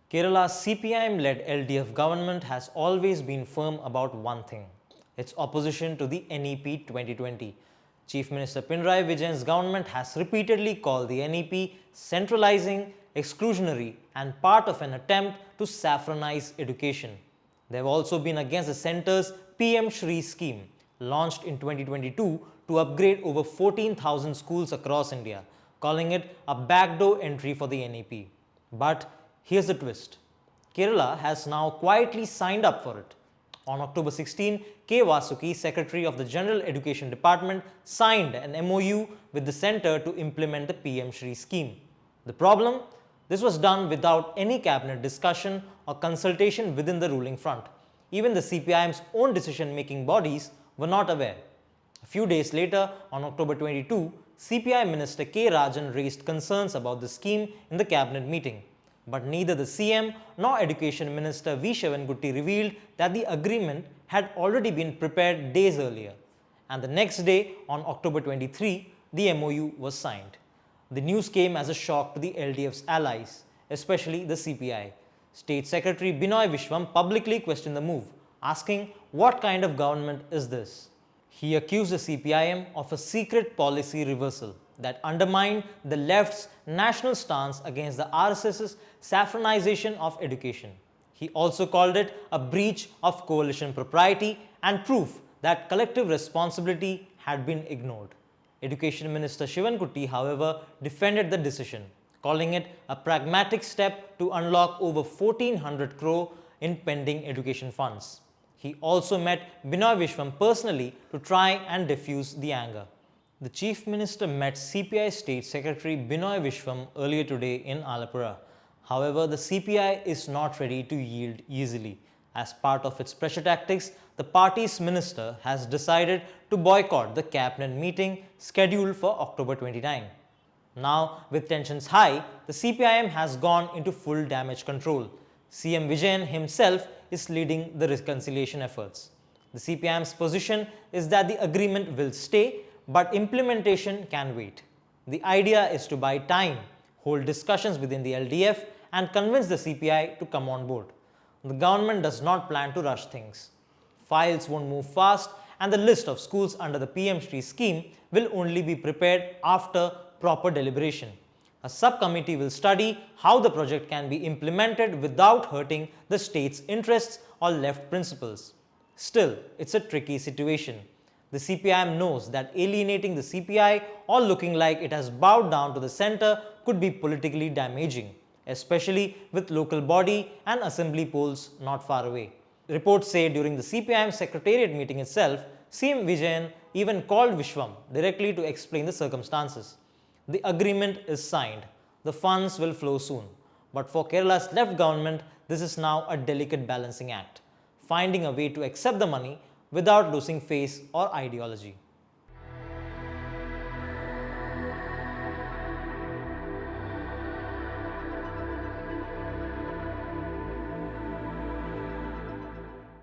Kerala's CPI-led LDF government has always been firm about one thing: its opposition to the NEP 2020. Chief Minister Pinarayi Vijayan's government has repeatedly called the NEP centralizing, exclusionary and part of an attempt to saffronize education. They have also been against the centre's PM SHRI scheme, launched in 2022 to upgrade over 14,000 schools across India, calling it a backdoor entry for the NEP. But here's the twist: Kerala has now quietly signed up for it. On October 16, K. Vasuki, Secretary of the General Education Department, signed an MOU with the centre to implement the PM SHRI scheme. The problem? This was done without any cabinet discussion or consultation within the ruling front. Even the CPIM's own decision-making bodies were not aware. A few days later, on October 22, CPI Minister K. Rajan raised concerns about the scheme in the cabinet meeting. But neither the CM nor Education Minister V. Shivankutti revealed that the agreement had already been prepared days earlier. And the next day, on October 23, the MOU was signed. The news came as a shock to the LDF's allies, especially the CPI. State Secretary Binoy Vishwam publicly questioned the move, asking what kind of government is this? He accused the CPIM of a secret policy reversal that undermined the left's national stance against the RSS's saffronization of education. He also called it a breach of coalition propriety and proof that collective responsibility had been ignored. Education Minister Shivankutti, however, defended the decision, calling it a pragmatic step to unlock over 1400 crore in pending education funds. He also met Binoy Vishwam personally to try and diffuse the anger. The Chief Minister met CPI State Secretary Binoy Vishwam earlier today in Alappuzha. However, the CPI is not ready to yield easily. As part of its pressure tactics, the party's minister has decided to boycott the cabinet meeting scheduled for October 29. Now, with tensions high, the CPIM has gone into full damage control. CM Vijayan himself is leading the reconciliation efforts. The CPIM's position is that the agreement will stay, but implementation can wait. The idea is to buy time, hold discussions within the LDF and convince the CPI to come on board. The government does not plan to rush things. Files won't move fast, and the list of schools under the PM SHRI scheme will only be prepared after proper deliberation. A subcommittee will study how the project can be implemented without hurting the state's interests or left principles. Still, it's a tricky situation. The CPIM knows that alienating the CPI or looking like it has bowed down to the centre could be politically damaging, especially with local body and assembly polls not far away. Reports say during the CPIM secretariat meeting itself, CM Vijayan even called Vishwam directly to explain the circumstances. The agreement is signed. The funds will flow soon. But for Kerala's left government, this is now a delicate balancing act, finding a way to accept the money without losing face or ideology.